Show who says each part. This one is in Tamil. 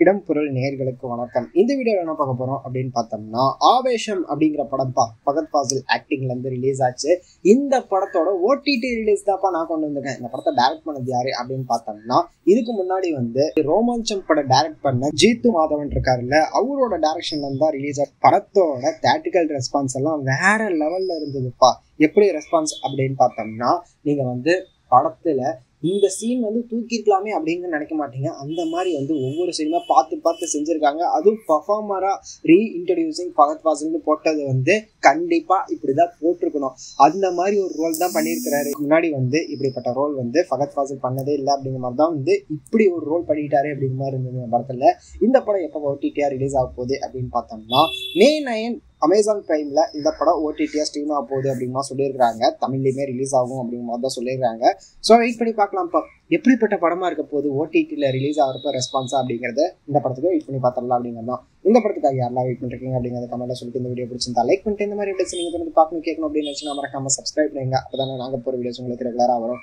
Speaker 1: இடம் பொருள் நேயர்களுக்கு வணக்கம். இந்த வீடியோவில் என்ன பார்க்க போறோம் அப்படின்னு பார்த்தோம்னா, ஆவேஷம் அப்படிங்கிற படம் ஃபகத் ஃபாசில் ஆக்டிங்ல இருந்து ரிலீஸ் ஆச்சு. இந்த படத்தோட ஓடிடி ரிலீஸ் தான்ப்பா நான் கொண்டு வந்திருக்கேன். இந்த படத்தை டைரக்ட் பண்ணது யாரு அப்படின்னு பார்த்தோம்னா, இதுக்கு முன்னாடி ரோமாஞ்சம் படம் டைரக்ட் பண்ண ஜீத்து மாதவன் இருக்காருல்ல, அவரோட டைரக்ஷன்ல இருந்தா ரிலீஸ் ஆச்சு. படத்தோட தியேட்ரிக்கல் ரெஸ்பான்ஸ் எல்லாம் வேற லெவல்ல இருந்ததுப்பா. எப்படி ரெஸ்பான்ஸ் அப்படின்னு பார்த்தோம்னா, நீங்க படத்துல இந்த சீன் தூக்கிருக்கலாமே அப்படின்னு நினைக்க மாட்டீங்க. அந்த மாதிரி ஒவ்வொரு சீனுமே பார்த்து செஞ்சிருக்காங்க. அதுவும் பர்ஃபார்மரா ரீஇன்ட்ரடியூசிங் ஃபகத் ஃபாசில்னு போட்டது கண்டிப்பா இப்படிதான் போட்டிருக்கணும். அந்த மாதிரி ஒரு ரோல் தான் பண்ணியிருக்கிறாரு. முன்னாடி இப்படிப்பட்ட ரோல் ஃபகத் ஃபாசில் பண்ணதே இல்லை அப்படிங்கிற மாதிரி தான் இப்படி ஒரு ரோல் பண்ணிட்டாரு அப்படிங்கிற மாதிரி இருந்தது இந்த படத்துல. இந்த படம் எப்போ ஓடிடியா ரிலீஸ் ஆக போகுது அப்படின்னு பார்த்தோம்னா, May 9 அமேசான் பிரைம்ல இந்த படம் ஓடிடியா ஸ்ட்ரீம் ஆக போகுது அப்படிமா சொல்லியிருக்காங்க. தமிழ்லயுமே ரிலீஸ் ஆகும் அப்படிங்கிற மாதிரி தான் சொல்லியிருக்காங்க. ஸோ வெயிட் பண்ணி பார்க்கலாம்ப்பா, எப்படிப்பட்ட படமா இருக்க போகுது, ஓடிடியில் ரிலீஸ் ஆகிறப்ப ரெஸ்பான்ஸா அப்படிங்கிறத இந்த படத்துக்கு வெயிட் பண்ணி பார்த்துடலாம் அப்படிங்கிறது தான். இந்த படத்துக்காக யாரெல்லாம் வெயிட் பண்ணிருக்கீங்க அப்படிங்கிறத கமெண்ட்ல சொல்லிட்டு இந்த வீடியோ பிடிச்சிருந்தா லைக் பண்ணிட்டு இந்த மாதிரி வீடியோஸ் நீங்க பார்க்கணும் கேட்கணும் அப்படின்னு நினைச்சு மறக்காம சப்ஸ்கிரைப் பண்ணுங்க. அப்பதானே நாங்கள் போகிற வீடியோஸ் உங்களுக்கு ரெகுலராக வரும்.